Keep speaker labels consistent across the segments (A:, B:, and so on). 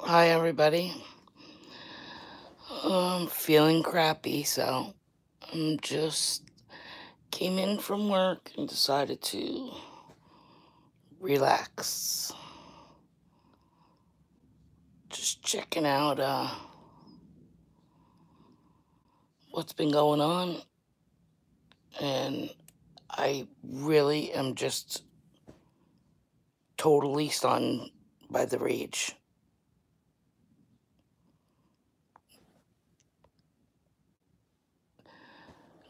A: Hi, everybody. I'm feeling crappy, so I'm just came in from work and decided to relax. Just checking out what's been going on, and I really am just totally stunned by the rage.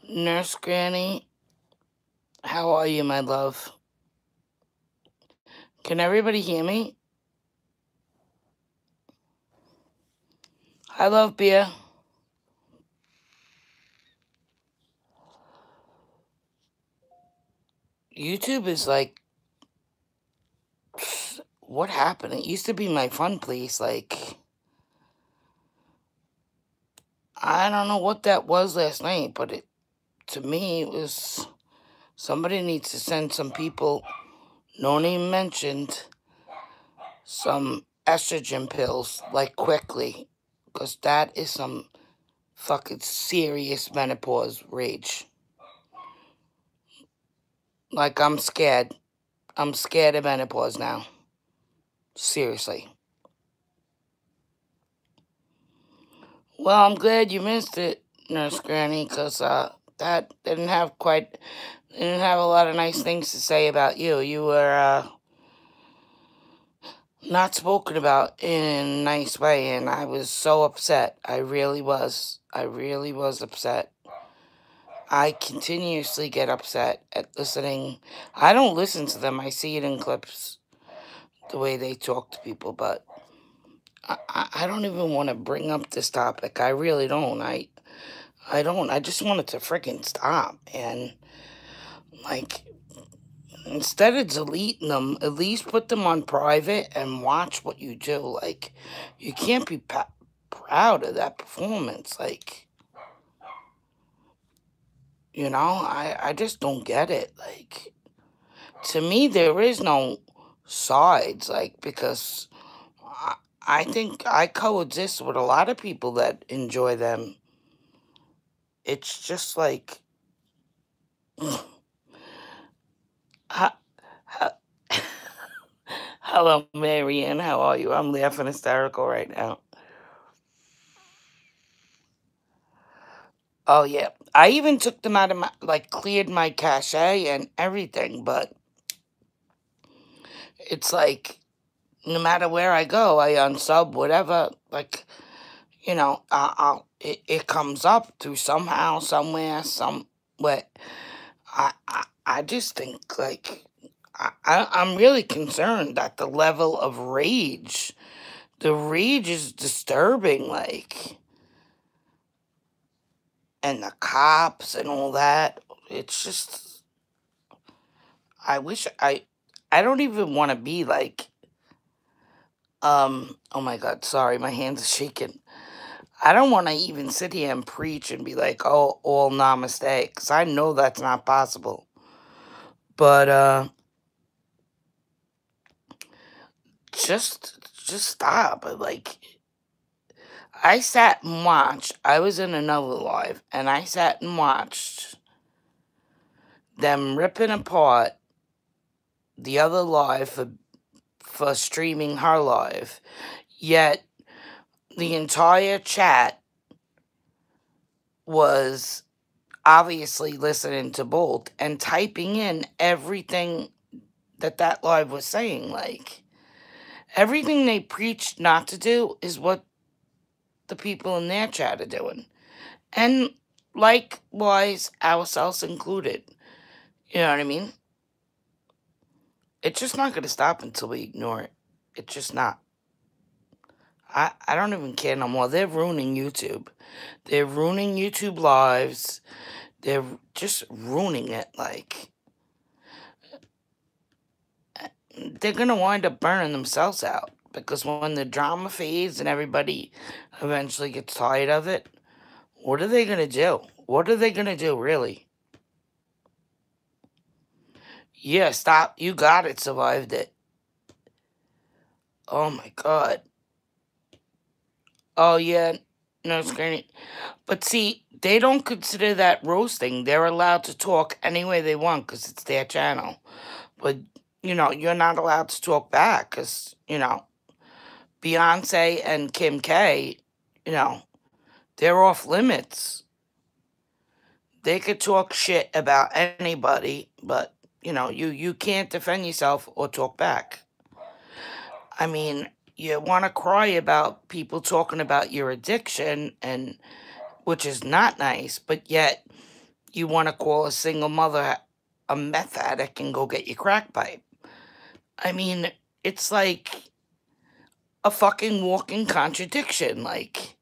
A: Nurse Granny, how are you, my love? Can everybody hear me? I love beer. YouTube is like, what happened? It used to be my fun place. Like, I don't know what that was last night, but to me, it was somebody needs to send some people, no name mentioned, some estrogen pills, like quickly, because that is some fucking serious menopause rage. Like, I'm scared. I'm scared of menopause now. Seriously. Well, I'm glad you missed it, Nurse Granny, because that didn't have a lot of nice things to say about you. You were not spoken about in a nice way, and I was so upset. I really was. I really was upset. I continuously get upset at listening. I don't listen to them. I see it in clips, the way they talk to people, but I don't even want to bring up this topic. I really don't. I don't. I just want it to freaking stop. And, like, instead of deleting them, at least put them on private and watch what you do. Like, you can't be proud of that performance. Like, I just don't get it. Like, to me, there is no sides. Like, because I think I coexist with a lot of people that enjoy them. It's just like, ha- ha- hello, Marianne. How are you? I'm laughing hysterical right now. Oh, yeah. I even took them out of my, like, cleared my cache and everything, but it's like, no matter where I go, I unsub, whatever, like, it comes up through somehow, somewhere, somewhere. I just think, like, I'm really concerned at the level of rage. The rage is disturbing, like, and the cops and all that. It's just, I wish I don't even want to be like, oh my God, sorry, my hands are shaking. I don't want to even sit here and preach and be like, oh, all namaste, because I know that's not possible. But, just stop. Like, I sat and watched, I was in another live, and I sat and watched them ripping apart the other live for streaming her live. Yet, the entire chat was obviously listening to both and typing in everything that live was saying. Like, everything they preached not to do is what the people in their chat are doing. And likewise, ourselves included. You know what I mean? It's just not going to stop until we ignore it. It's just not. I don't even care no more. They're ruining YouTube. They're ruining YouTube lives. They're just ruining it. Like, they're going to wind up burning themselves out. Because when the drama fades and everybody eventually gets tired of it, what are they going to do? What are they going to do, really? Yeah, stop. You got it. Survived it. Oh, my God. Oh, yeah, no screening. But see, they don't consider that roasting. They're allowed to talk any way they want because it's their channel. But, you're not allowed to talk back because, Beyonce and Kim K, you know, they're off limits. They could talk shit about anybody, but, you can't defend yourself or talk back. I mean, you want to cry about people talking about your addiction, and which is not nice, but yet you want to call a single mother a meth addict and go get your crack pipe. I mean, it's like a fucking walking contradiction. Like,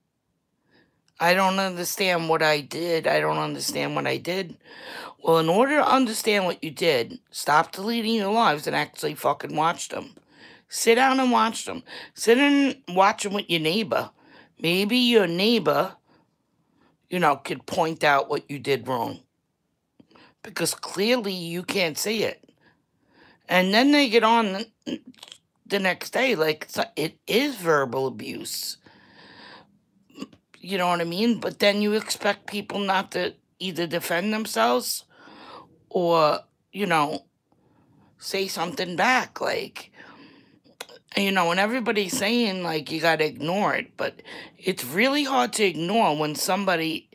A: I don't understand what I did. I don't understand what I did. Well, in order to understand what you did, stop deleting your lives and actually fucking watch them. Sit down and watch them. Sit and watch them with your neighbor. Maybe your neighbor, could point out what you did wrong. Because clearly you can't see it. And then they get on the next day like it is verbal abuse. You know what I mean? But then you expect people not to either defend themselves or, say something back. Like, and everybody's saying, like, you got to ignore it. But it's really hard to ignore when somebody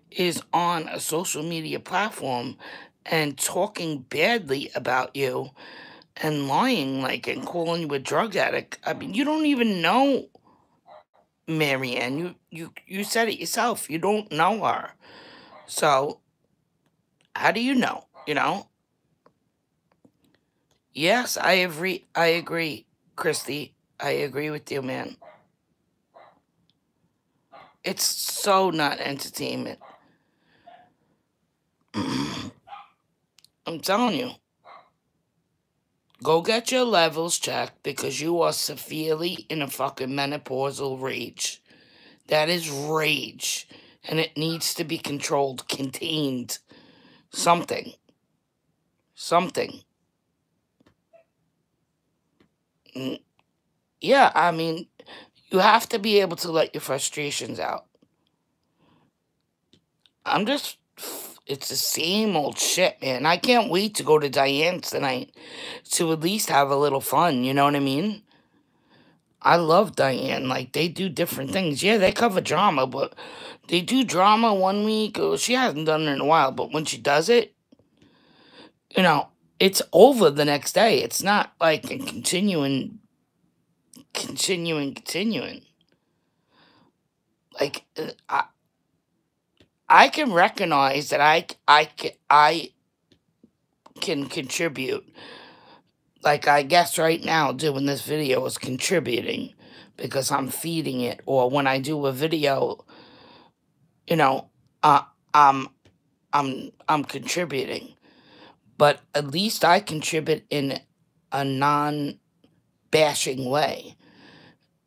A: is on a social media platform and talking badly about you and lying, like, and calling you a drug addict. I mean, you don't even know Marianne. You said it yourself. You don't know her. So, how do you know? Yes, I agree, Christy. I agree with you, man. It's so not entertainment. I'm telling you. Go get your levels checked because you are severely in a fucking menopausal rage. That is rage. And it needs to be controlled, contained. Something. Something. Yeah, I mean, you have to be able to let your frustrations out. It's the same old shit, man. I can't wait to go to Diane's tonight to at least have a little fun, you know what I mean? I love Diane. Like, they do different things. Yeah, they cover drama, but they do drama one week. She hasn't done it in a while, but when she does it, it's over the next day. It's not like a continuing. Like, I can recognize that I can contribute. Like, I guess right now doing this video is contributing because I'm feeding it. Or when I do a video, uh, I'm contributing. But at least I contribute in a non-bashing way.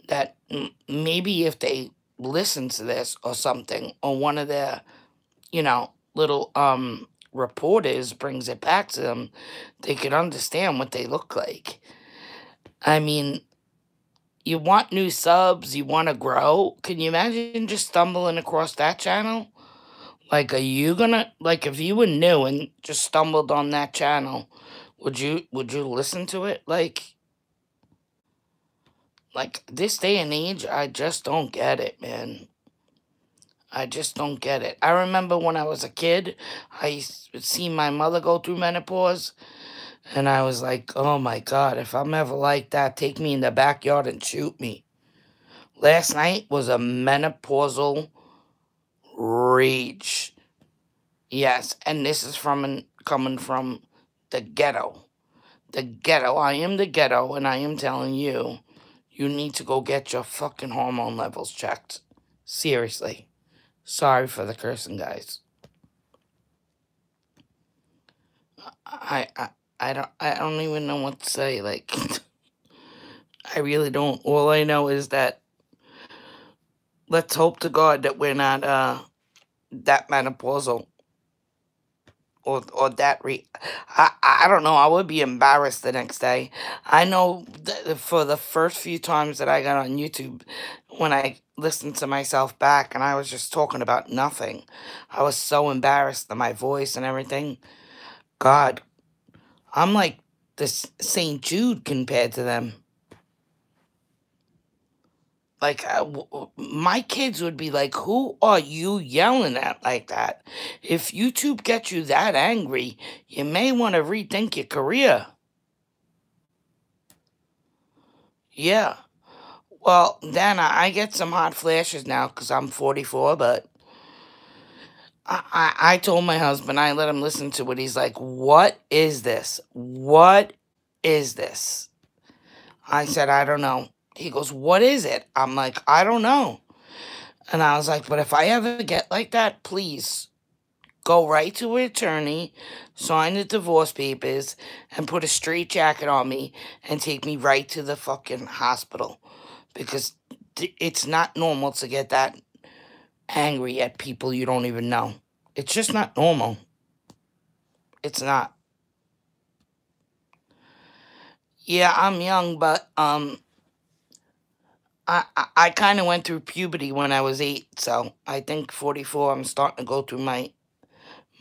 A: That maybe if they listen to this or something, or one of their, little reporters brings it back to them, they can understand what they look like. I mean, you want new subs, you want to grow. Can you imagine just stumbling across that channel? Like, are you gonna, like, if you were new and just stumbled on that channel, would you listen to it? Like this day and age, I just don't get it, man. I just don't get it. I remember when I was a kid, I see my mother go through menopause, and I was like, oh my God, if I'm ever like that, take me in the backyard and shoot me. Last night was a menopausal rage. Yes, and this is coming from the ghetto. The ghetto. I am the ghetto, and I am telling you, you need to go get your fucking hormone levels checked. Seriously. Sorry for the cursing, guys. I don't even know what to say. Like, I really don't. All I know is that let's hope to God that we're not that menopausal or that I don't know. I would be embarrassed the next day. I know for the first few times that I got on YouTube, when I listened to myself back and I was just talking about nothing. I was so embarrassed of my voice and everything. God, I'm like this St. Jude compared to them. Like, my kids would be like, who are you yelling at like that? If YouTube gets you that angry, you may want to rethink your career. Yeah. Well, then I get some hot flashes now because I'm 44, but I told my husband, I let him listen to it. He's like, what is this? What is this? I said, I don't know. He goes, what is it? I'm like, I don't know. And I was like, but if I ever get like that, please go right to an attorney, sign the divorce papers, and put a straight jacket on me and take me right to the fucking hospital. Because it's not normal to get that angry at people you don't even know. It's just not normal. It's not. Yeah, I'm young, but I kind of went through puberty when I was 8, so I think 44. I'm starting to go through my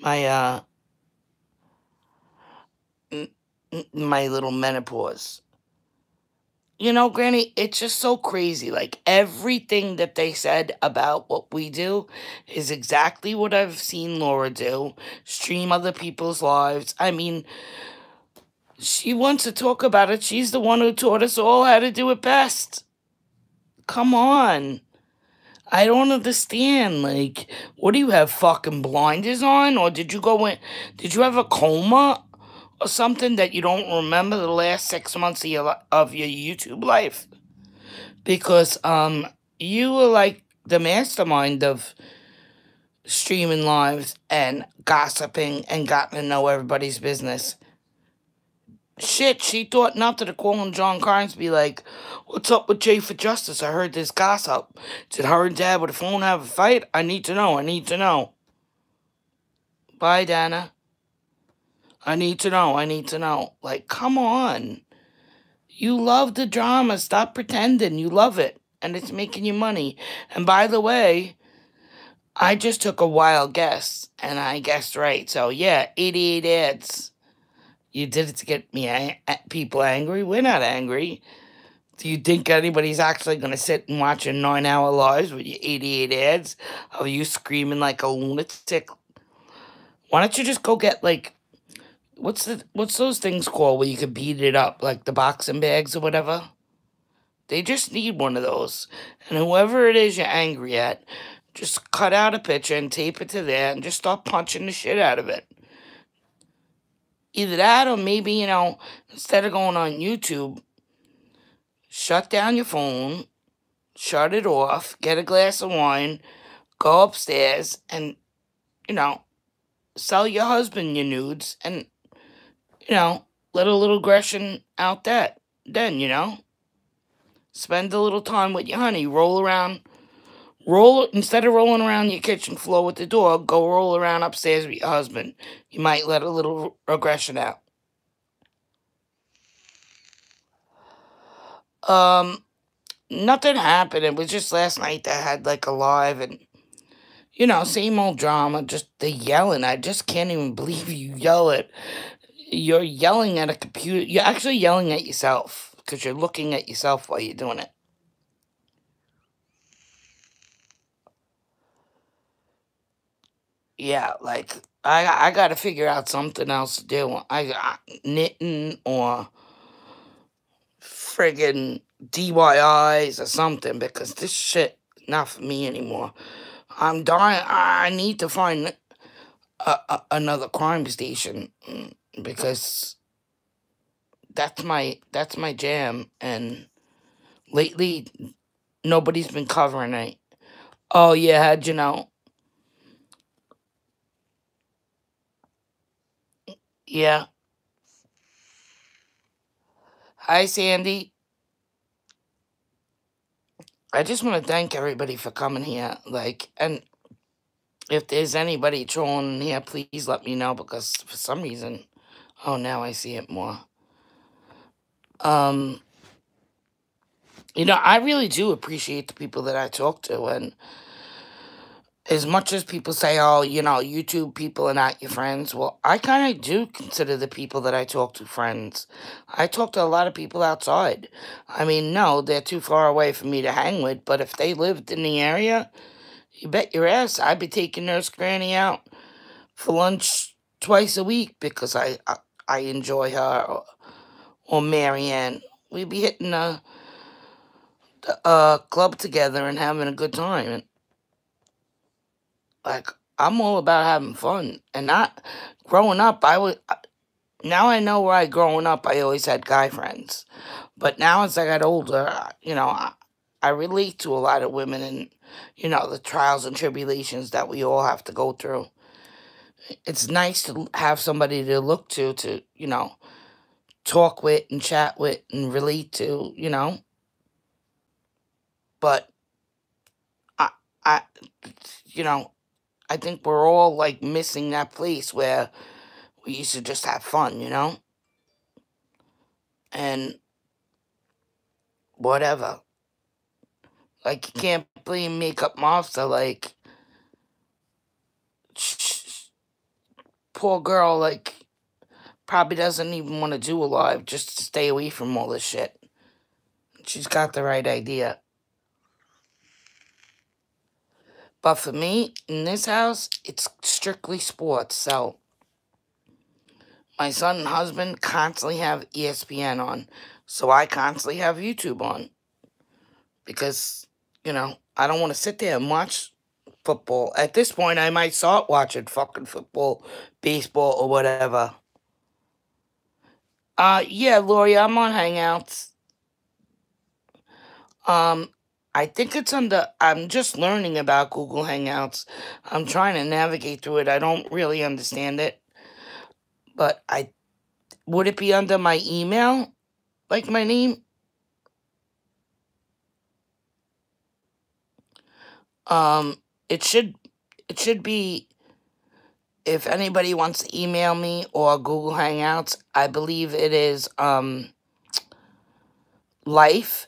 A: my little menopause. You know, Granny, it's just so crazy. Like, everything that they said about what we do is exactly what I've seen Laura do. Stream other people's lives. I mean, she wants to talk about it. She's the one who taught us all how to do it best. Come on. I don't understand. Like, what do you have, fucking blinders on? Or did you go in, did you have a coma or something that you don't remember the last 6 months of your YouTube life? Because you were like the mastermind of streaming lives and gossiping and gotten to know everybody's business. Shit, she thought nothing to call him John Carnes, be like, what's up with Jay for Justice? I heard this gossip. Did her and Dad with the phone have a fight? I need to know. I need to know. Bye, Dana. I need to know. I need to know. Like, come on. You love the drama. Stop pretending. You love it. And it's making you money. And by the way, I just took a wild guess. And I guessed right. So, yeah, 88 ads. You did it to get me people angry. We're not angry. Do you think anybody's actually going to sit and watch a 9-hour lives with your 88 ads of you screaming like a lunatic? Why don't you just go get, like, what's those things called where you can beat it up, like the boxing bags or whatever? They just need one of those. And whoever it is you're angry at, just cut out a picture and tape it to there and just start punching the shit out of it. Either that or maybe, you know, instead of going on YouTube, shut down your phone, shut it off, get a glass of wine, go upstairs and, you know, sell your husband your nudes and, you know, let a little aggression out that. Then, you know, spend a little time with your honey, instead of rolling around your kitchen floor with the dog, go roll around upstairs with your husband. You might let a little aggression out. Nothing happened. It was just last night that I had like a live and, you know, same old drama, just the yelling. I just can't even believe you yell at, you're yelling at a computer. You're actually yelling at yourself because you're looking at yourself while you're doing it. Yeah, like, I got to figure out something else to do. I got knitting or friggin' DIYs or something because this shit not for me anymore. I'm dying. I need to find another crime station because that's my jam. And lately, nobody's been covering it. Oh yeah, how'd you know? Yeah. Hi, Sandy. I just want to thank everybody for coming here. Like, and if there's anybody trolling in here, please let me know because for some reason, oh, now I see it more. Um, I really do appreciate the people that I talk to. And as much as people say, oh, YouTube people are not your friends, well, I kind of do consider the people that I talk to friends. I talk to a lot of people outside. I mean, no, they're too far away for me to hang with, but if they lived in the area, you bet your ass I'd be taking Nurse Granny out for lunch twice a week because I enjoy her, or Marianne. We'd be hitting a club together and having a good time. And like, I'm all about having fun. And not growing up, now I know why growing up I always had guy friends. But now as I got older, I relate to a lot of women and, the trials and tribulations that we all have to go through. It's nice to have somebody to look to, talk with and chat with and relate to. But I, I, you know, I think we're all like missing that place where we used to just have fun. And whatever. Like, you can't blame Makeup Monster. Like, poor girl, like, probably doesn't even want to do a live just to stay away from all this shit. She's got the right idea. But for me, in this house, it's strictly sports. So, my son and husband constantly have ESPN on. So I constantly have YouTube on. Because, I don't want to sit there and watch football. At this point, I might start watching fucking football, baseball, or whatever. Yeah, Lori, I'm on Hangouts. I think it's I'm just learning about Google Hangouts. I'm trying to navigate through it. I don't really understand it. But would it be under my email? Like my name? It should be, if anybody wants to email me or Google Hangouts, I believe it is, Life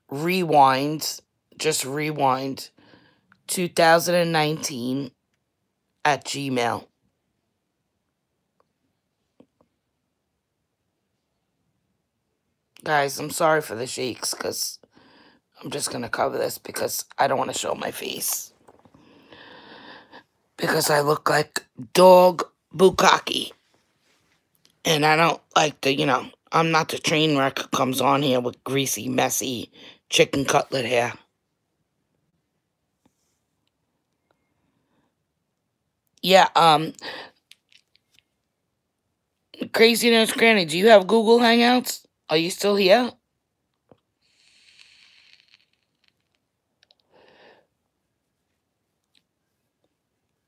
A: Rewind, just Rewind, 2019 at Gmail. Guys, I'm sorry for the shakes, because I'm just going to cover this because I don't want to show my face. Because I look like dog bukkake. And I don't like I'm not the train wreck who comes on here with greasy, messy chicken cutlet hair. Yeah, Crazy Nurse Granny, do you have Google Hangouts? Are you still here?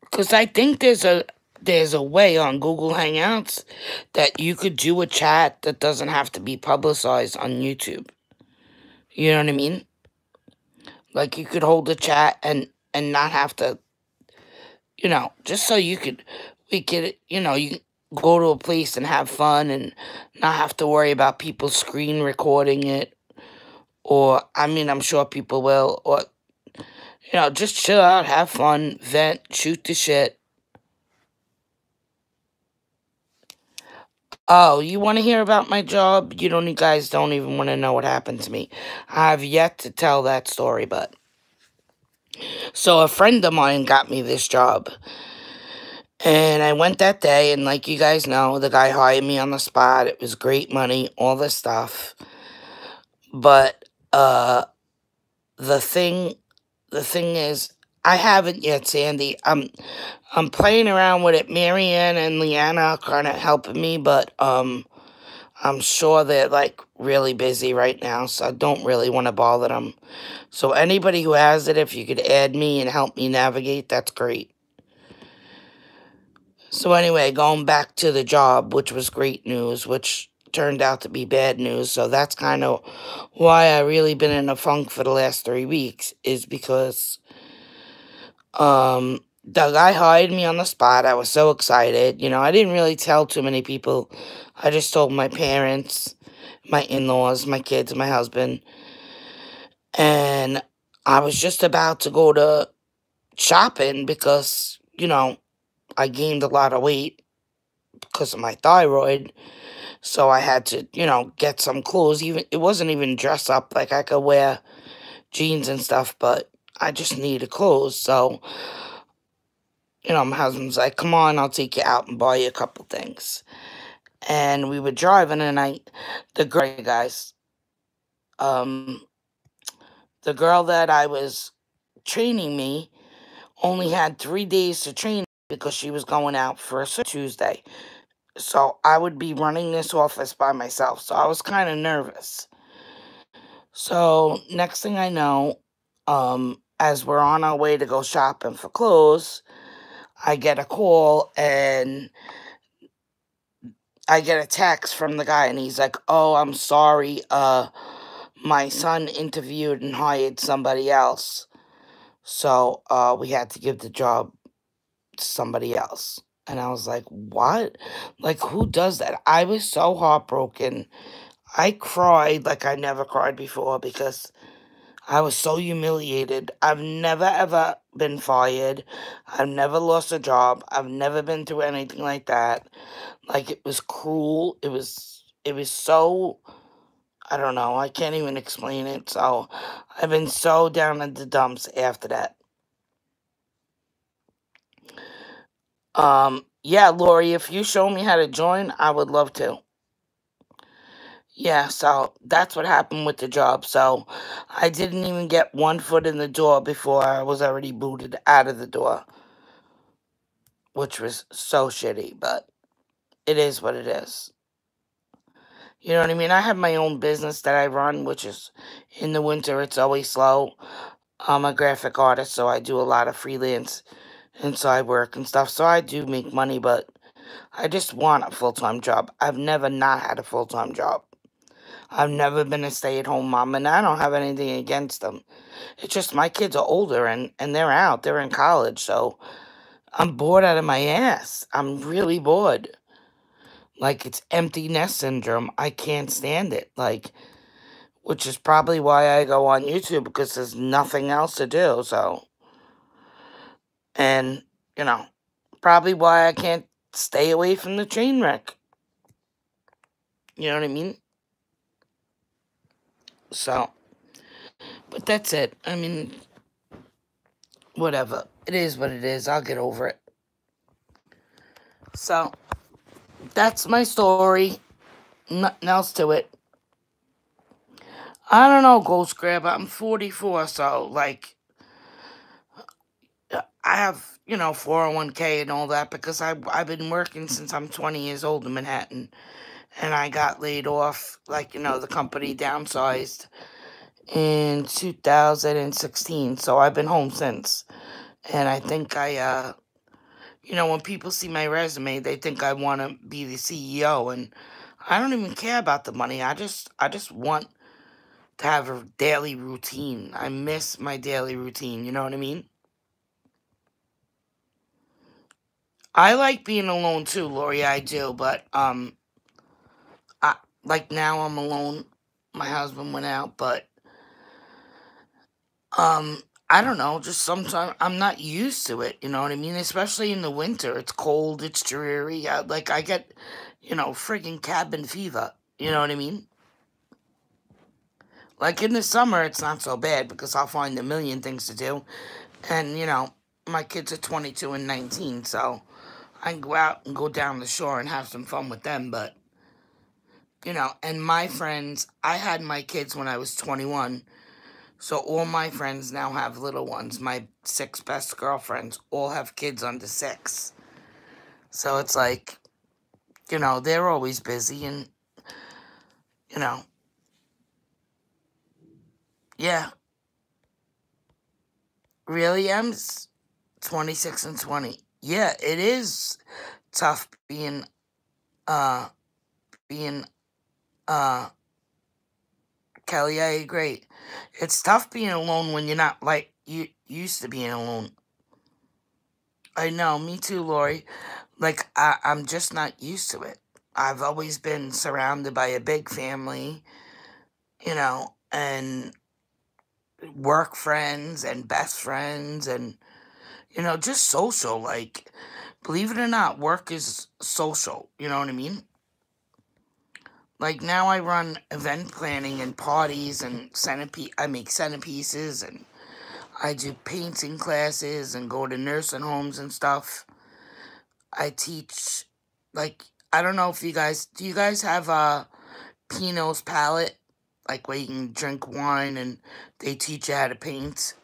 A: Because I think there's a way on Google Hangouts that you could do a chat that doesn't have to be publicized on YouTube. You know what I mean? Like, you could hold a chat and not have to, just so we could, you go to a place and have fun and not have to worry about people screen recording it. Or, I mean, I'm sure people will. Or, just chill out, have fun, vent, shoot the shit. Oh, you want to hear about my job? You guys don't even want to know what happened to me. I've yet to tell that story, but... So a friend of mine got me this job. And I went that day, and like you guys know, the guy hired me on the spot. It was great money, all this stuff. But, the thing is, I haven't yet, Sandy. I'm playing around with it. Marianne and Leanna are kind of helping me, but, I'm sure they're, like, really busy right now, so I don't really want to bother them. So anybody who has it, if you could add me and help me navigate, that's great. So anyway, going back to the job, which was great news, which turned out to be bad news, so that's kind of why I really been in a funk for the last 3 weeks, is because, the guy hired me on the spot. I was so excited. I didn't really tell too many people. I just told my parents, my in-laws, my kids, my husband. And I was just about to go to shopping because, I gained a lot of weight because of my thyroid. So I had to, get some clothes. Even it wasn't even dress up. Like I could wear jeans and stuff, but I just needed clothes. So, my husband's like, come on, I'll take you out and buy you a couple things. And we were driving and guys, um, the girl that I was training me only had 3 days to train because she was going out for a Tuesday. So I would be running this office by myself. So I was kind of nervous. So next thing I know, as we're on our way to go shopping for clothes, I get a call and I get a text from the guy and he's like, "Oh, I'm sorry. My son interviewed and hired somebody else. So, we had to give the job to somebody else." And I was like, "What? Like, who does that?" I was so heartbroken. I cried like I never cried before because I was so humiliated. I've never ever been fired. I've never lost a job. I've never been through anything like that. Like it was cruel. It was so, I don't know. I can't even explain it. So I've been so down in the dumps after that. Yeah, Lori, if you show me how to join, I would love to. Yeah, so that's what happened with the job. So I didn't even get one foot in the door before I was already booted out of the door, which was so shitty, but it is what it is. You know what I mean? I have my own business that I run, which is in the winter, it's always slow. I'm a graphic artist, so I do a lot of freelance inside work and stuff. So I do make money, but I just want a full-time job. I've never not had a full-time job. I've never been a stay-at-home mom, and I don't have anything against them. It's just my kids are older and they're out. They're in college, so I'm bored out of my ass. I'm really bored. Like, it's empty nest syndrome. I can't stand it. Like, which is probably why I go on YouTube, because there's nothing else to do, so. And, probably why I can't stay away from the train wreck. You know what I mean? So, but that's it. I mean, whatever. It is what it is. I'll get over it. So, that's my story. Nothing else to it. I don't know, Ghost Grab. I'm 44, so, like, I have, 401k and all that because I've been working since I'm 20 years old in Manhattan. And I got laid off, like, the company downsized in 2016. So I've been home since. And I think when people see my resume, they think I want to be the CEO. And I don't even care about the money. I just want to have a daily routine. I miss my daily routine. You know what I mean? I like being alone too, Lori. I do. But, like now I'm alone. My husband went out, but I don't know, just sometimes I'm not used to it, you know what I mean? Especially in the winter. It's cold, it's dreary. I get, friggin' cabin fever. You know what I mean? Like in the summer, it's not so bad because I'll find a million things to do. And, my kids are 22 and 19, so I can go out and go down the shore and have some fun with them. But, and my friends, I had my kids when I was 21. So all my friends now have little ones. My 6 best girlfriends all have kids under 6. So it's like, they're always busy and, yeah. Really, M's 26 and 20. Yeah, it is tough being, Kelly, I agree. It's tough being alone when you're not, like, you used to being alone. I know, me too, Lori. Like, I'm just not used to it. I've always been surrounded by a big family, and work friends and best friends and, just social. Like, believe it or not, work is social. You know what I mean? Like, now I run event planning and parties and I make centerpieces, and I do painting classes and go to nursing homes and stuff. I teach, like, I don't know if do you guys have a Pino's palette? Like, where you can drink wine and they teach you how to paint.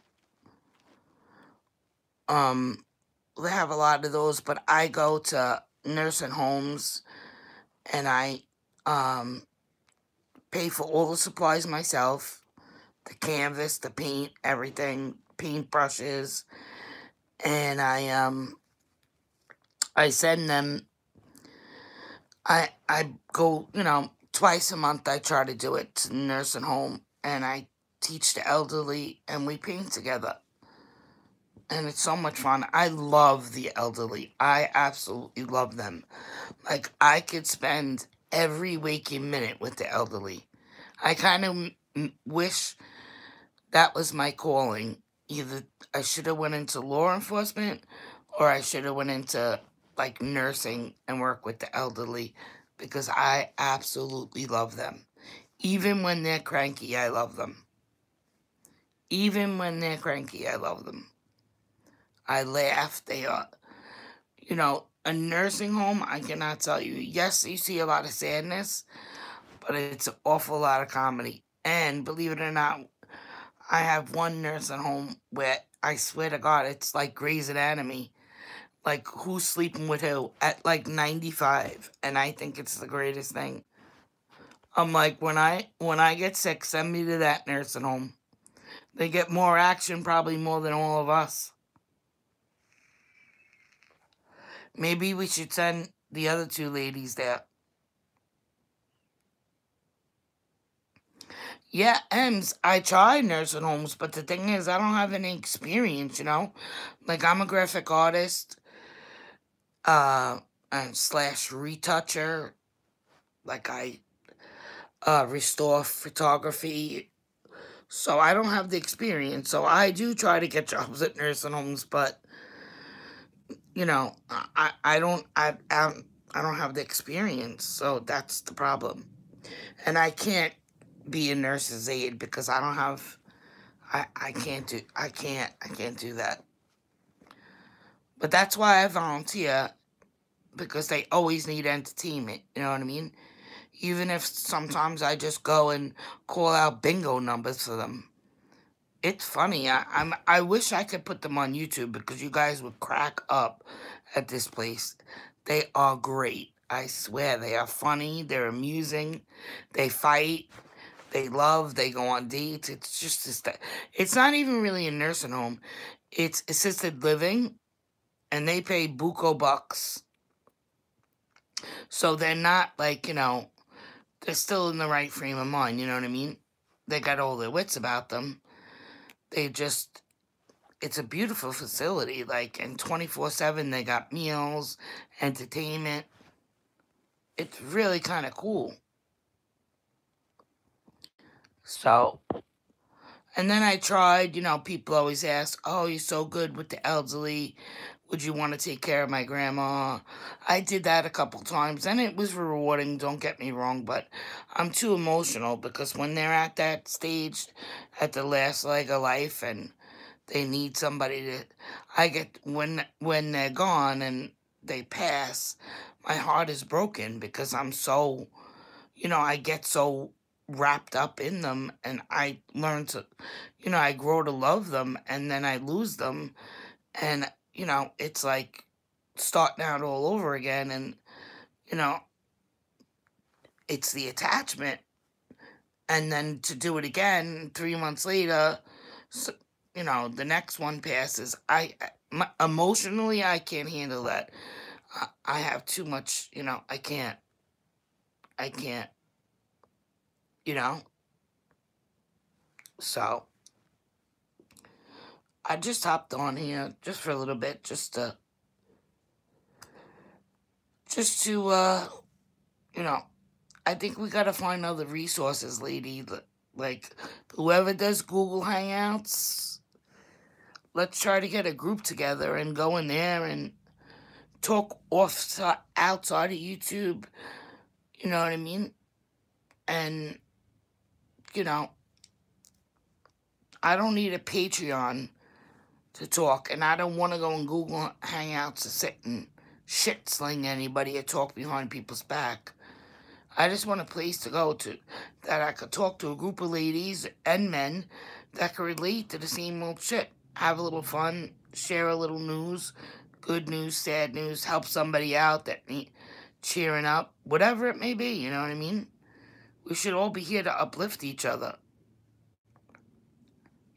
A: They have a lot of those, but I go to nursing homes and I, pay for all the supplies myself. The canvas, the paint, everything, paintbrushes, and I send them. I go, twice a month. I try to do it to the nursing home, and I teach the elderly, and we paint together, and it's so much fun. I love the elderly. I absolutely love them. Like, I could spend every waking minute with the elderly. I kind of wish that was my calling. Either I should have went into law enforcement, or I should have went into, like, nursing and work with the elderly, because I absolutely love them. Even when they're cranky, I love them. Even when they're cranky, I love them. I laugh. They are, a nursing home, I cannot tell you. Yes, you see a lot of sadness, but it's an awful lot of comedy. And believe it or not, I have one nursing home where I swear to God, it's like Grey's Anatomy. Like, who's sleeping with who at like 95, and I think it's the greatest thing. I'm like, when I get sick, send me to that nursing home. They get more action, probably more than all of us. Maybe we should send the other two ladies there. Yeah, Ems, I tried nursing homes, but the thing is, I don't have any experience, Like, I'm a graphic artist, and slash retoucher. Like, I restore photography. So I don't have the experience. So I do try to get jobs at nursing homes, but I don't have the experience. So that's the problem. And I can't be a nurse's aide because I don't have. I can't do that. But that's why I volunteer, because they always need entertainment. You know what I mean? Even if sometimes I just go and call out bingo numbers for them. It's funny. I wish I could put them on YouTube, because you guys would crack up at this place. They are great. I swear, they are funny. They're amusing. They fight. They love. They go on dates. It's just this. It's not even really a nursing home. It's assisted living, and they pay buco bucks. So they're not like, they're still in the right frame of mind. You know what I mean? They got all their wits about them. It's a beautiful facility, like, and 24/7 they got meals, entertainment. It's really kind of cool. So, and then I tried, people always ask, oh, you're so good with the elderly. Would you want to take care of my grandma? I did that a couple times, and it was rewarding, don't get me wrong, but I'm too emotional, because when they're at that stage, at the last leg of life, and they need somebody to, when they're gone and they pass, my heart is broken, because I'm so, I get so wrapped up in them, and I learn to, I grow to love them, and then I lose them, and, it's like starting out all over again, and, you know, it's the attachment, and then to do it again 3 months later, so, the next one passes. Emotionally, I can't handle that. I have too much, I can't, you know, so I just hopped on here just for a little bit, just to, I think we gotta find other resources, lady. Like, whoever does Google Hangouts, let's try to get a group together and go in there and talk outside of YouTube. You know what I mean? And, you know, I don't need a Patreon to talk, and I don't want to go in Google Hangouts to sit and shit sling anybody or talk behind people's back. I just want a place to go to that I could talk to a group of ladies and men that could relate to the same old shit. Have a little fun, share a little news, good news, sad news, help somebody out that need cheering up, whatever it may be, you know what I mean? We should all be here to uplift each other.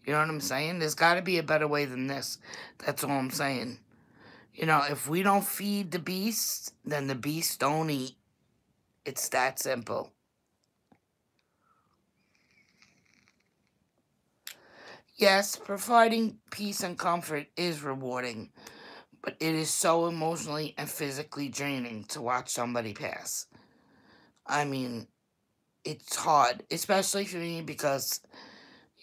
A: You know what I'm saying? There's got to be a better way than this. That's all I'm saying. You know, if we don't feed the beast, then the beast don't eat. It's that simple. Yes, providing peace and comfort is rewarding, but it is so emotionally and physically draining to watch somebody pass. I mean, it's hard, especially for me because,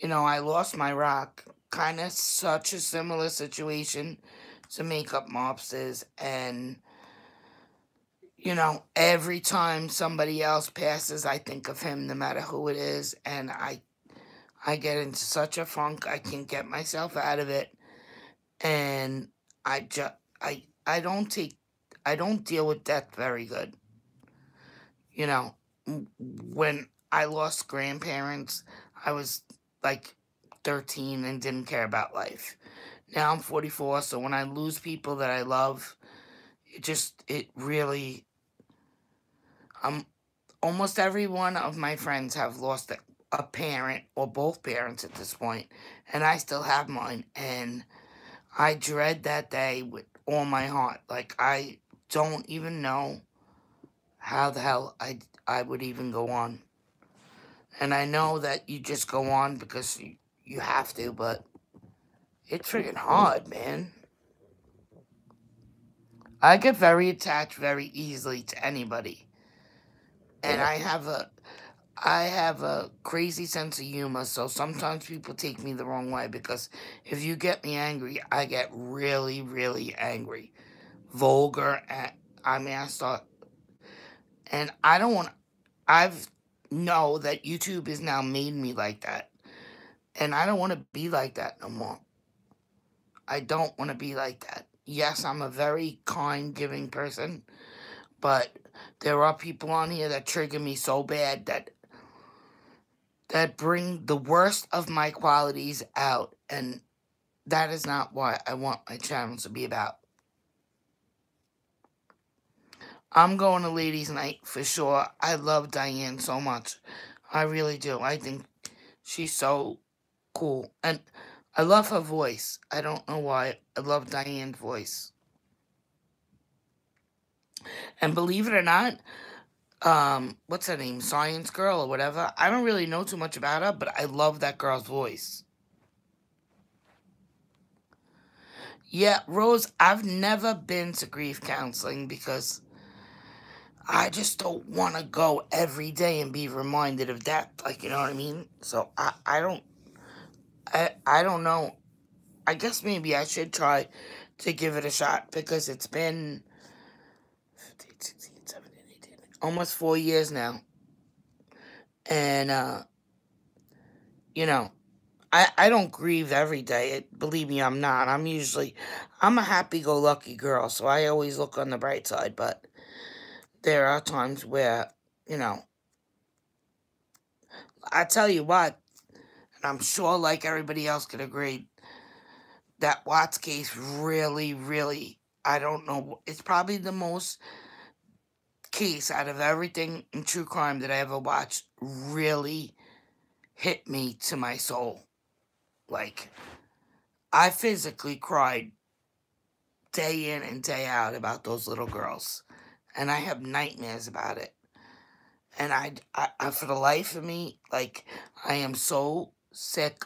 A: you know, I lost my rock. Kind of such a similar situation to Makeup Mobsters, and, you know, every time somebody else passes, I think of him no matter who it is, and I get into such a funk, I can't get myself out of it, and I don't deal with death very good. You know, when I lost grandparents, I was like 13 and didn't care about life. Now I'm 44, so when I lose people that I love, it really, almost every one of my friends have lost a parent or both parents at this point, and I still have mine, and I dread that day with all my heart. Like, I don't even know how the hell I would even go on. And I know that you just go on because you have to, but it's freaking hard, man. I get very attached very easily to anybody. And I have a crazy sense of humor, so sometimes people take me the wrong way because if you get me angry, I get really, really angry. Vulgar, and I start, and I don't want, I've know that YouTube has now made me like that, and I don't want to be like that no more. I don't want to be like that. Yes, I'm a very kind, giving person, but there are people on here that trigger me so bad that bring the worst of my qualities out, and that is not what I want my channel to be about. I'm going to Ladies Night for sure. I love Diane so much. I really do. I think she's so cool. And I love her voice. I don't know why. I love Diane's voice. And believe it or not, what's her name? Science Girl or whatever. I don't really know too much about her, but I love that girl's voice. Yeah, Rose, I've never been to grief counseling because I just don't want to go every day and be reminded of death. Like, you know what I mean? So I don't know. I guess maybe I should try to give it a shot because it's been 15, 16, 17, 18, almost 4 years now. And, you know, I don't grieve every day. Believe me, I'm not. I'm a happy-go-lucky girl, so I always look on the bright side. But there are times where, you know, I tell you what, and I'm sure like everybody else could agree, that Watts case really, really, I don't know, it's probably the most case out of everything in true crime that I ever watched really hit me to my soul. Like, I physically cried day in and day out about those little girls. And I have nightmares about it. And I for the life of me, like, I am so sick.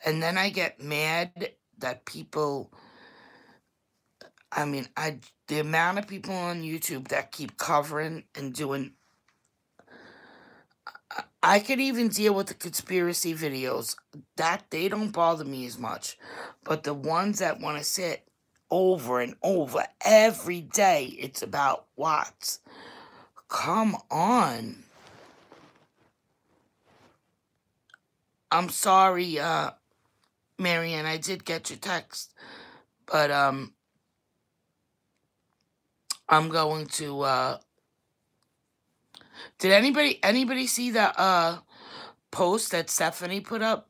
A: And then I get mad that people, I mean, the amount of people on YouTube that keep covering and doing, I could even deal with the conspiracy videos. That they don't bother me as much. But the ones that want to sit over and over every day, it's about Watts. Come on. I'm sorry, Marianne, I did get your text. But I'm going to did anybody see the post that Stephanie put up?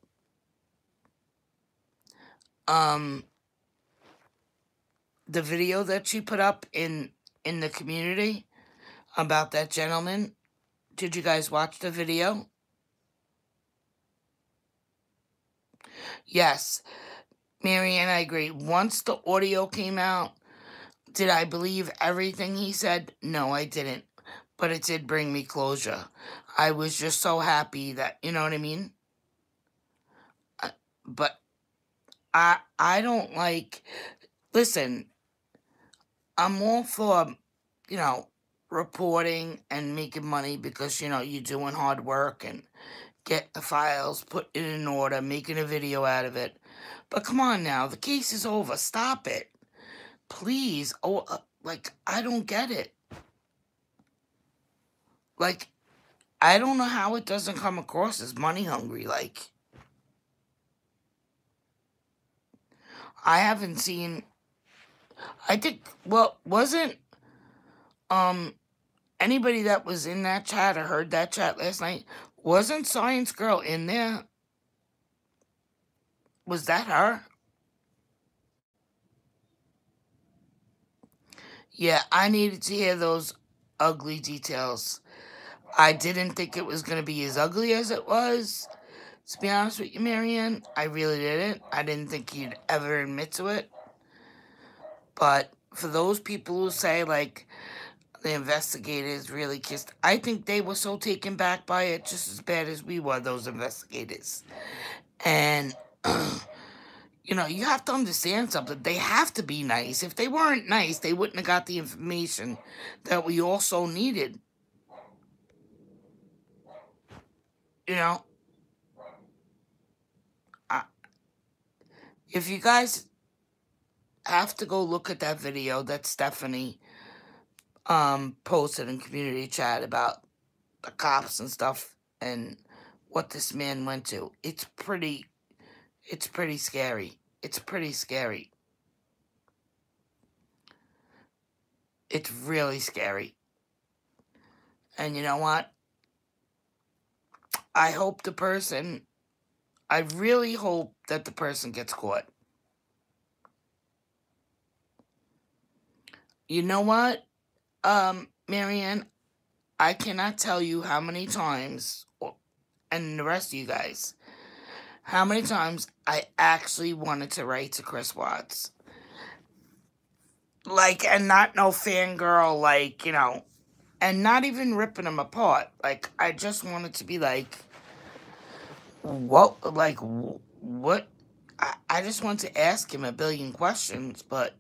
A: The video that she put up in the community about that gentleman. Did you guys watch the video? Yes. Marianne, I agree. Once the audio came out, did I believe everything he said? No, I didn't. But it did bring me closure. I was just so happy that, you know what I mean? But I don't like... Listen, I'm all for, you know, reporting and making money because, you know, you're doing hard work and get the files, put it in order, making a video out of it. But come on now, the case is over. Stop it. Please. Oh, like, I don't get it. Like, I don't know how it doesn't come across as money hungry. Like, I haven't seen... I think, well, wasn't anybody that was in that chat or heard that chat last night, wasn't Science Girl in there? Was that her? Yeah, I needed to hear those ugly details. I didn't think it was going to be as ugly as it was. To be honest with you, Marianne, I really didn't. I didn't think he'd ever admit to it. But for those people who say, like, the investigators really kissed, I think they were so taken back by it just as bad as we were, those investigators. And, you know, you have to understand something. They have to be nice. If they weren't nice, they wouldn't have got the information that we also needed. You know? If you guys have to go look at that video that Stephanie posted in community chat about the cops and stuff and what this man went to, it's pretty scary. It's pretty scary. It's really scary. And you know what? I really hope that the person gets caught. You know what, Marianne? I cannot tell you how many times, and the rest of you guys, how many times I actually wanted to write to Chris Watts. Like, and not no fangirl, like, you know, and not even ripping him apart. Like, I just wanted to be like, what, like, what? I just want to ask him a billion questions, but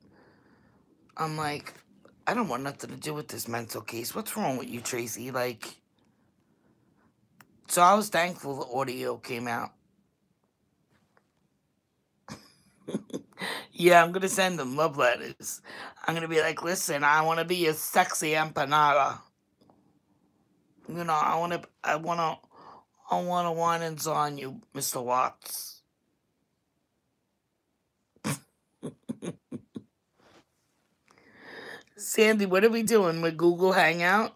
A: I'm like, I don't want nothing to do with this mental case. What's wrong with you, Tracy? Like, so I was thankful the audio came out. Yeah, I'm going to send them love letters. I'm going to be like, listen, I want to be a sexy empanada. You know, I want to wine and on you, Mr. Watts. Sandy, what are we doing with Google Hangout?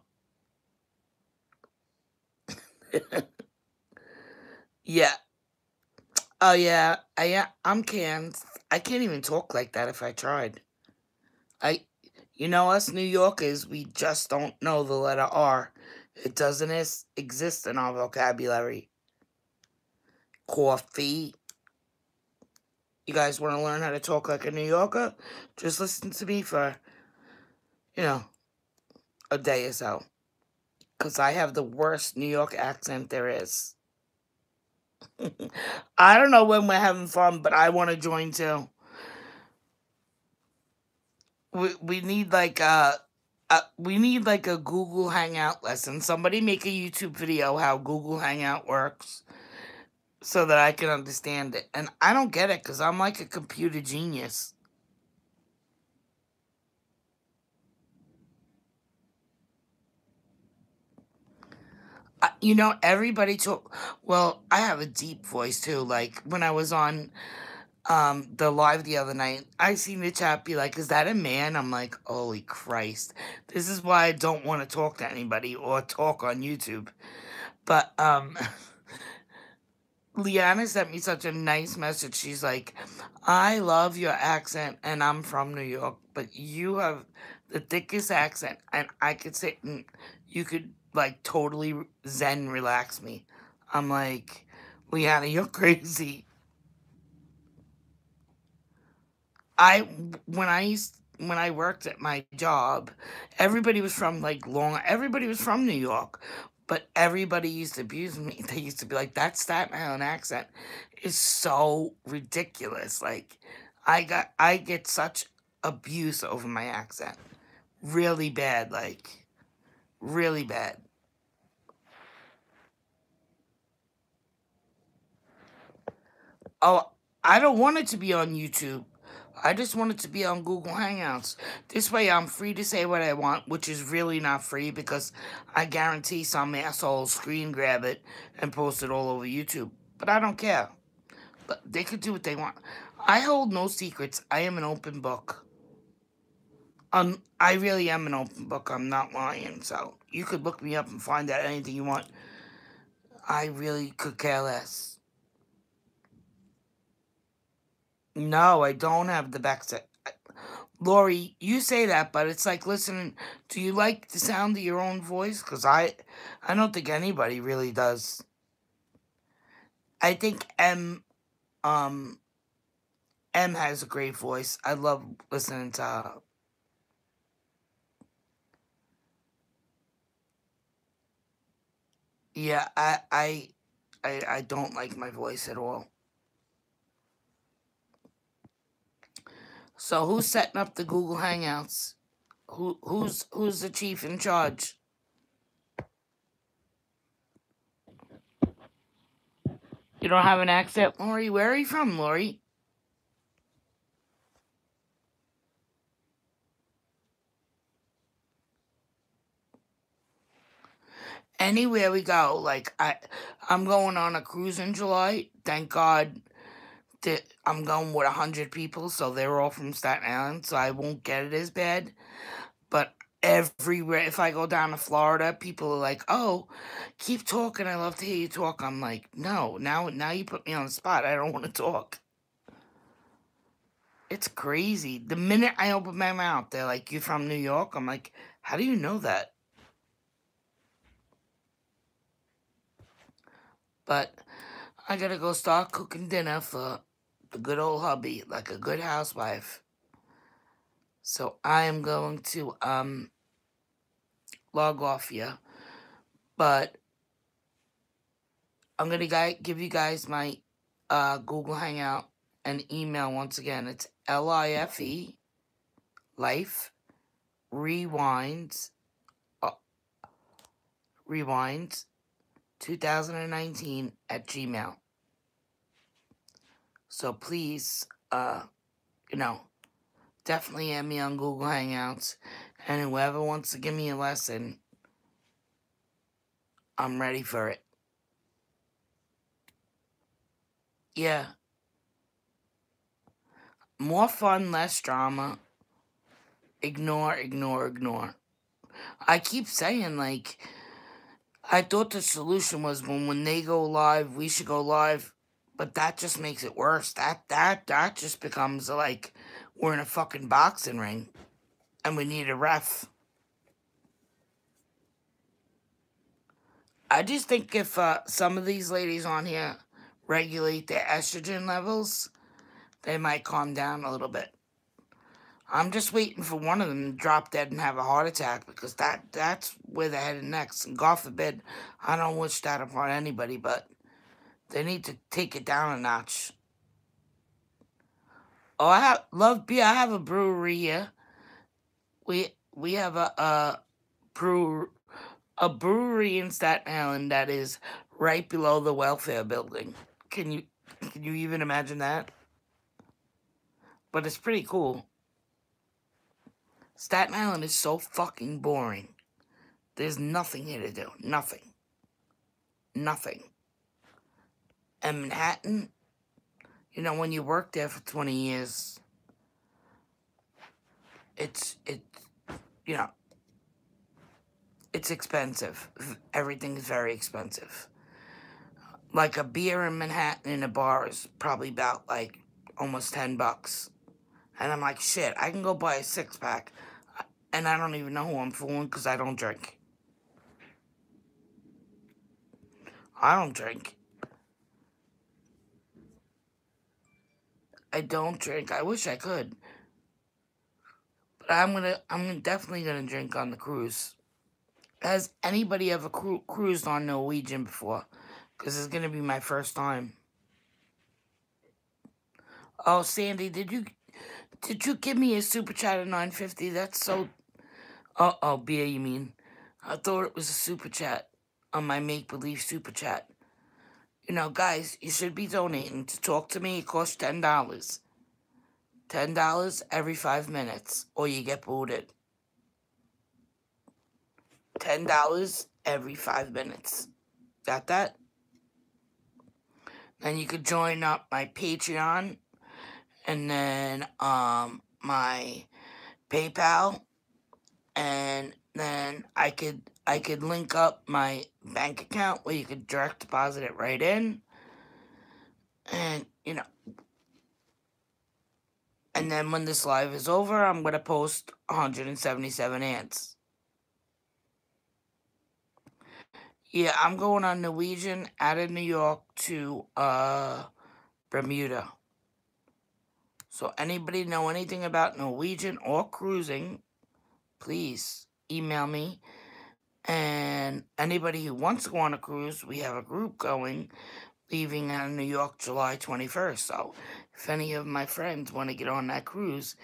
A: Yeah. Oh, yeah. I'm canned. I can't even talk like that if I tried. You know, us New Yorkers, we just don't know the letter R. It doesn't exist in our vocabulary. Coffee. You guys want to learn how to talk like a New Yorker? Just listen to me for, you know, a day or so. Because I have the worst New York accent there is. I don't know when we're having fun, but I want to join too. We need like We need like a Google Hangout lesson. Somebody make a YouTube video how Google Hangout works so that I can understand it. And I don't get it because I'm like a computer genius. You know, everybody talk. Well, I have a deep voice too. Like when I was on the live the other night, I seen the chat be like, "Is that a man?" I'm like, "Holy Christ!" This is why I don't want to talk to anybody or talk on YouTube. But Liana sent me such a nice message. She's like, "I love your accent, and I'm from New York, but you have the thickest accent, and I could sit and you could like totally zen relax me." I'm like, "Liana, you're crazy." I when I worked at my job, everybody was from like everybody was from New York, but everybody used to abuse me. They used to be like, "That Staten Island accent is so ridiculous." Like, I get such abuse over my accent, really bad, like really bad. Oh, I don't want it to be on YouTube. I just want it to be on Google Hangouts. This way I'm free to say what I want, which is really not free because I guarantee some asshole will screen grab it and post it all over YouTube. But I don't care. But they could do what they want. I hold no secrets. I am an open book. I really am an open book. I'm not lying. So you could look me up and find out anything you want. I really could care less. No, I don't have the back set. Lori, you say that, but it's like listening. Do you like the sound of your own voice? Because I don't think anybody really does. I think um, M has a great voice. I love listening to her. Yeah, I don't like my voice at all. So who's setting up the Google Hangouts? Who's the chief in charge? You don't have an accent, Lori? Where are you from, Lori? Anywhere we go, like I'm going on a cruise in July. Thank God that I'm going with 100 people, so they're all from Staten Island, so I won't get it as bad. But everywhere, if I go down to Florida, people are like, "Oh, keep talking. I love to hear you talk." I'm like, "No, now you put me on the spot. I don't want to talk." It's crazy. The minute I open my mouth, they're like, "You from New York?" I'm like, "How do you know that?" But I gotta go start cooking dinner for the good old hubby, like a good housewife. So I am going to log off here. But I'm gonna give you guys my Google Hangout and email once again. It's LIFE Life Rewinds Rewinds 2019 at Gmail. So please, you know, definitely add me on Google Hangouts, and whoever wants to give me a lesson, I'm ready for it. Yeah. More fun, less drama. Ignore, ignore, ignore. I keep saying, like, I thought the solution was when they go live, we should go live. But that just makes it worse. That just becomes like we're in a fucking boxing ring and we need a ref. I just think if some of these ladies on here regulate their estrogen levels, they might calm down a little bit. I'm just waiting for one of them to drop dead and have a heart attack because that's where they're headed next. And God forbid, I don't wish that upon anybody, but they need to take it down a notch. Oh, love beer. I have a brewery here. we have a brewery in Staten Island that is right below the welfare building. Can you even imagine that? But it's pretty cool. Staten Island is so fucking boring. There's nothing here to do. Nothing. Nothing. And Manhattan, you know, when you work there for 20 years, it's you know, it's expensive. Everything is very expensive. Like a beer in Manhattan in a bar is probably about like almost $10. And I'm like, shit, I can go buy a 6-pack. And I don't even know who I'm fooling because I don't drink. I don't drink. I don't drink. I wish I could. But I'm definitely gonna drink on the cruise. Has anybody ever cruised on Norwegian before? Because it's gonna be my first time. Oh, Sandy, did you give me a super chat of $9.50? That's so. Oh, beer, you mean? I thought it was a super chat on my make believe super chat. You know, guys, you should be donating. To talk to me, it costs $10. $10 every 5 minutes, or you get booted. $10 every 5 minutes. Got that? Then you could join up my Patreon, and then my PayPal, and then I could link up my bank account where you could direct deposit it right in, and you know. And then when this live is over, I'm gonna post 177 ants. Yeah, I'm going on Norwegian out of New York to Bermuda. So anybody know anything about Norwegian or cruising, please email me. And anybody who wants to go on a cruise, we have a group going, leaving out of New York July 21st. So if any of my friends want to get on that cruise,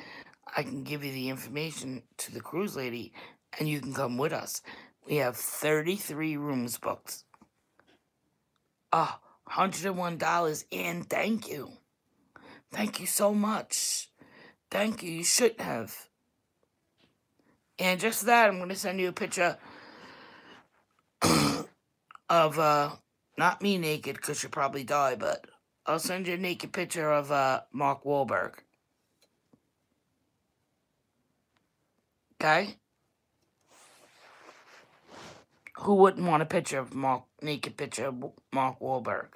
A: I can give you the information to the cruise lady, and you can come with us. We have 33 rooms booked. $101, and thank you. Thank you so much. Thank you. You shouldn't have. And just that, I'm going to send you a picture of, not me naked, because you'll probably die, but I'll send you a naked picture of, Mark Wahlberg. Okay? Who wouldn't want a picture of naked picture of Mark Wahlberg?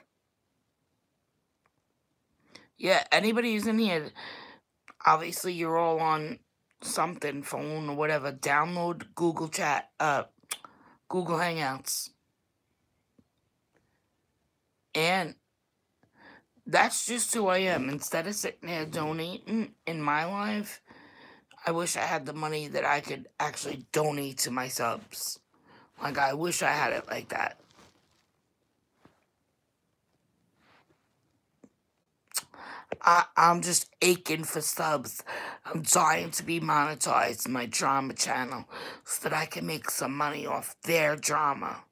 A: Yeah, anybody who's in here, obviously you're all on something, phone or whatever. Download Google Chat, Google Hangouts. And that's just who I am. Instead of sitting there donating in my life, I wish I had the money that I could actually donate to my subs. Like, I wish I had it like that. I'm just aching for subs. I'm trying to be monetized in my drama channel so that I can make some money off their drama.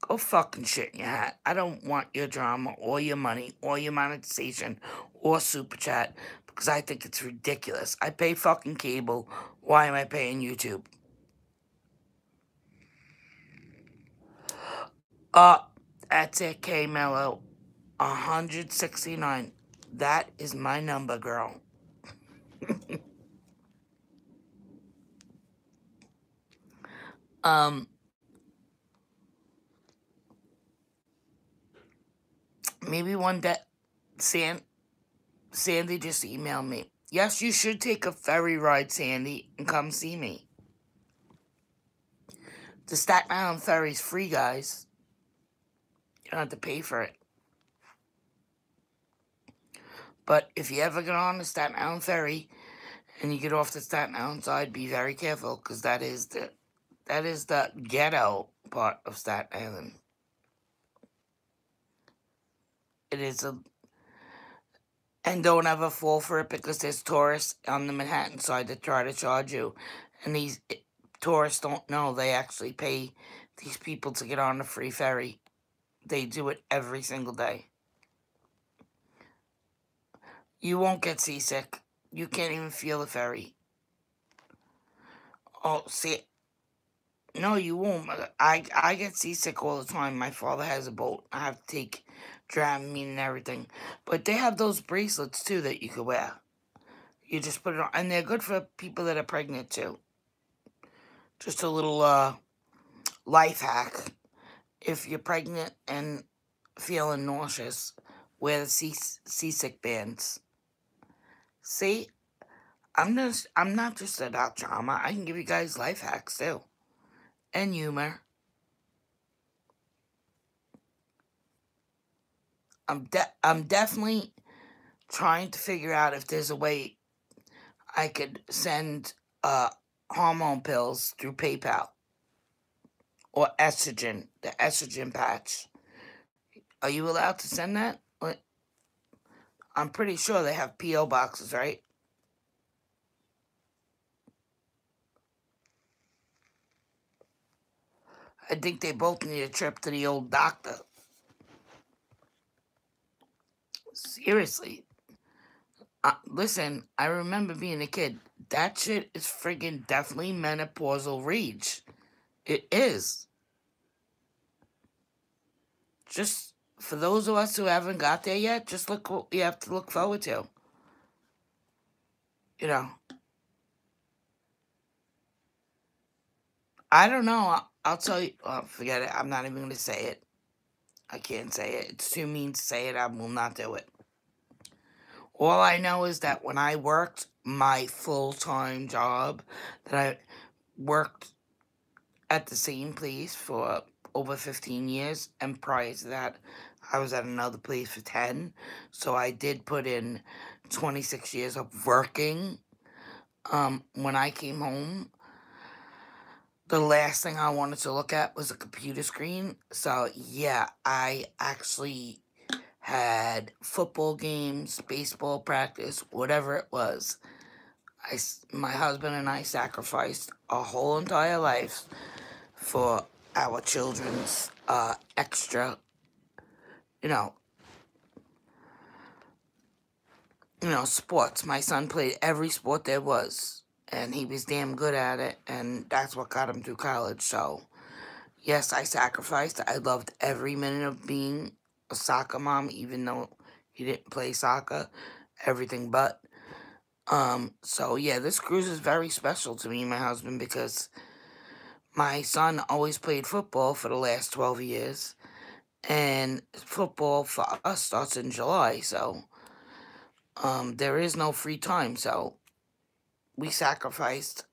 A: Go fucking shit in your hat. I don't want your drama or your money or your monetization or super chat because I think it's ridiculous. I pay fucking cable. Why am I paying YouTube? That's it, K Mello. 169. That is my number, girl. Maybe one day, Sandy just emailed me. Yes, you should take a ferry ride, Sandy, and come see me. The Staten Island ferry's free, guys. You don't have to pay for it. But if you ever get on the Staten Island ferry and you get off the Staten Island side, be very careful because that is the ghetto part of Staten Island. It is and don't ever fall for it because there's tourists on the Manhattan side that try to charge you. And these tourists don't know they actually pay these people to get on the free ferry. They do it every single day. You won't get seasick. You can't even feel the ferry. Oh, see, no, you won't. I get seasick all the time. My father has a boat. I have to take Dramamine and everything. But they have those bracelets, too, that you could wear. You just put it on. And they're good for people that are pregnant, too. Just a little life hack. If you're pregnant and feeling nauseous, wear the seasick bands. See? I'm not just about trauma. I can give you guys life hacks, too. And humor. I'm definitely trying to figure out if there's a way I could send hormone pills through PayPal or estrogen, the estrogen patch. Are you allowed to send that? I'm pretty sure they have P.O. boxes, right? I think they both need a trip to the old doctor. Seriously. Listen, I remember being a kid. That shit is friggin' definitely menopausal rage. It is. Just for those of us who haven't got there yet, just look what we have to look forward to. You know. I don't know. I'll tell you. Oh, forget it. I'm not even going to say it. I can't say it. It's too mean to say it. I will not do it. All I know is that when I worked my full-time job, that I worked at the same place for over 15 years, and prior to that, I was at another place for 10. So I did put in 26 years of working. When I came home, the last thing I wanted to look at was a computer screen. So, yeah, I actually had football games, baseball practice, whatever it was. My husband and I sacrificed a whole entire life for our children's extra, you know, sports. My son played every sport there was, and he was damn good at it, and that's what got him through college. So, yes, I sacrificed. I loved every minute of being a soccer mom, even though he didn't play soccer, everything but. So yeah, this cruise is very special to me and my husband because my son always played football for the last 12 years, and football for us starts in July, so there is no free time, so we sacrificed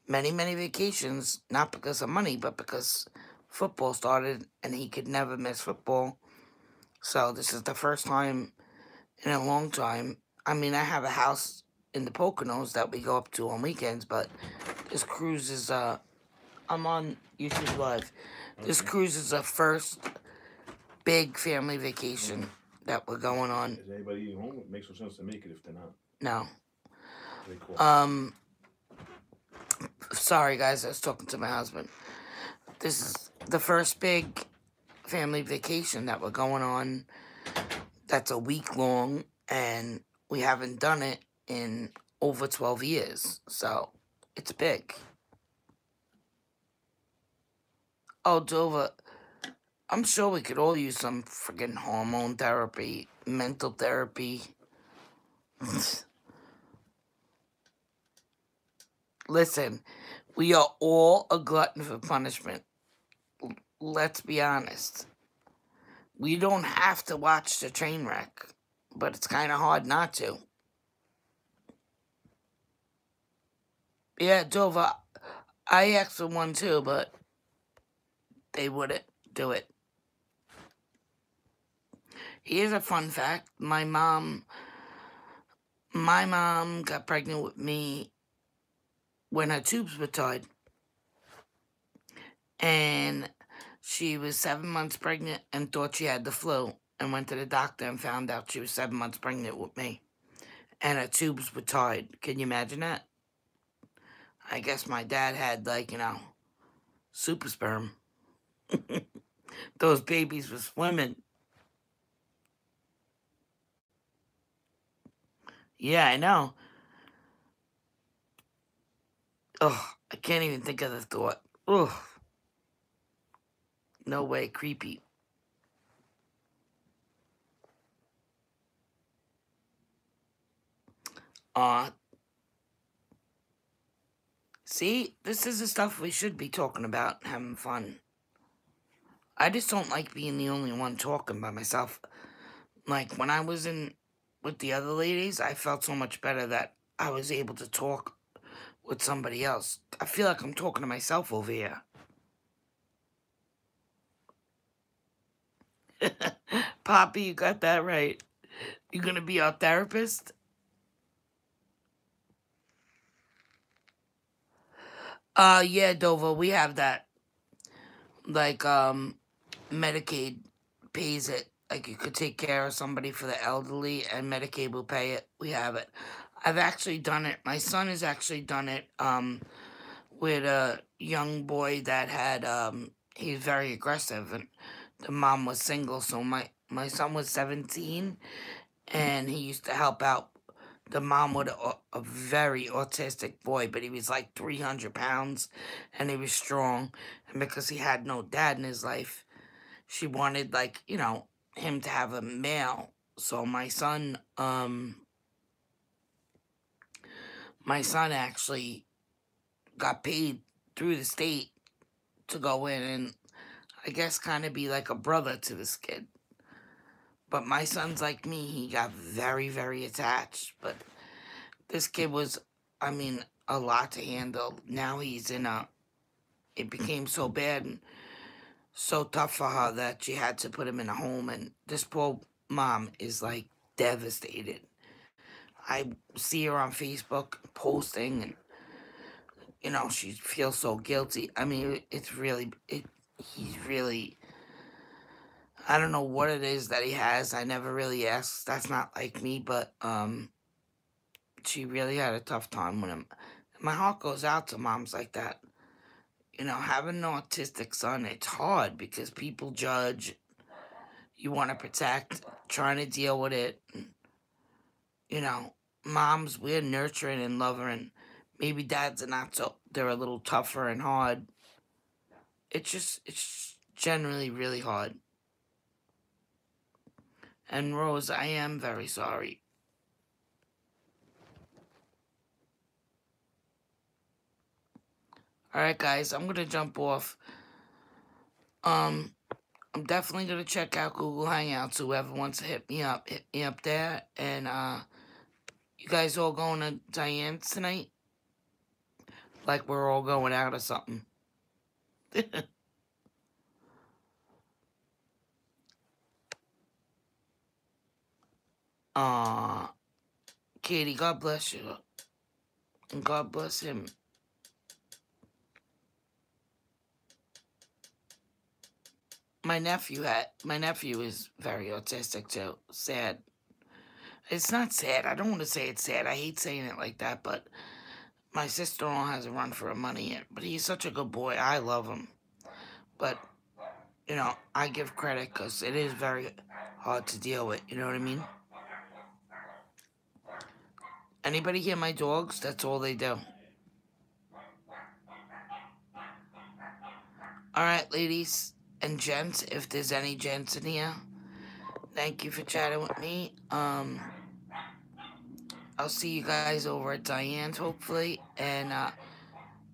A: many, many vacations, not because of money, but because football started and he could never miss football. So this is the first time in a long time. I mean, I have a house in the Poconos that we go up to on weekends, but this cruise is, I'm on YouTube Live. Okay. This cruise is the first big family vacation that we're going on.
B: Is anybody home? It makes no sense to make it if they're not.
A: No.
B: Very cool.
A: Sorry guys, I was talking to my husband. This is the first big family vacation that we're going on. That's a week long, and we haven't done it in over 12 years, so it's big. Oh, Dova, I'm sure we could all use some friggin' hormone therapy, mental therapy. Listen, we are all a glutton for punishment. Let's be honest. We don't have to watch the train wreck, but it's kind of hard not to. Yeah, Dova, I asked for one too, but they wouldn't do it. Here's a fun fact. My mom got pregnant with me when her tubes were tied. And she was 7 months pregnant and thought she had the flu and went to the doctor and found out she was 7 months pregnant with me. And her tubes were tied. Can you imagine that? I guess my dad had, like, super sperm. Those babies were swimming. Yeah, I know. Oh, I can't even think of the thought. Ugh. No way, creepy. See, this is the stuff we should be talking about, having fun. I just don't like being the only one talking by myself. Like, when I was in with the other ladies, I felt so much better that I was able to talk with somebody else. I feel like I'm talking to myself over here. Poppy, you got that right. You gonna be our therapist? Yeah, Dova, we have that. Like, Medicaid pays it. Like, you could take care of somebody for the elderly and Medicaid will pay it. We have it. I've actually done it. My son has actually done it, with a young boy that had, he's very aggressive, and the mom was single, so my son was 17, and he used to help out the mom with a very autistic boy, but he was like 300 pounds, and he was strong, and because he had no dad in his life, she wanted, like, him to have a male. So my son actually got paid through the state to go in and I guess kind of be like a brother to this kid. But my son's like me, he got very, very attached. But this kid was, I mean, a lot to handle. Now he's it became so bad and so tough for her that she had to put him in a home. And this poor mom is like devastated. I see her on Facebook posting and, she feels so guilty. I mean, he's really, I don't know what it is that he has. I never really asked. That's not like me, but she really had a tough time with him. My heart goes out to moms like that. Having an autistic son, it's hard because people judge. You want to protect, trying to deal with it. Moms, we're nurturing and loving. Maybe dads are not so, they're a little tougher and hard. It's generally really hard. And Rose, I am very sorry. Alright guys, I'm gonna jump off. I'm definitely gonna check out Google Hangouts. Whoever wants to hit me up there. And you guys all going to Diane's tonight? Like we're all going out or something. Katie, God bless you. And God bless him. My nephew is very autistic too. Sad. It's not sad. I don't want to say it's sad. I hate saying it like that, but my sister-in-law has a run for her money, but he's such a good boy. I love him. But, I give credit because it is very hard to deal with. You know what I mean? Anybody hear my dogs? That's all they do. Alright, ladies and gents, if there's any gents in here, thank you for chatting with me. I'll see you guys over at Diane's, hopefully. And,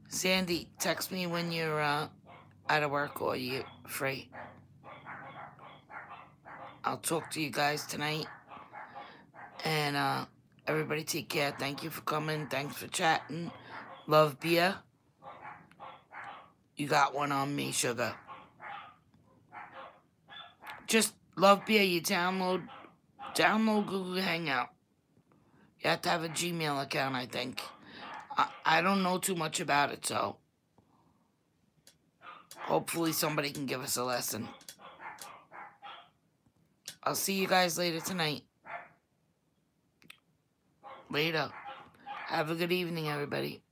A: Sandy, text me when you're, out of work or you're free. I'll talk to you guys tonight. And, everybody take care. Thank you for coming. Thanks for chatting. Love Bia. You got one on me, sugar. Just Love Bia, you download Google Hangout. You have to have a Gmail account, I think. I don't know too much about it, so hopefully somebody can give us a lesson. I'll see you guys later tonight. Later. Have a good evening, everybody.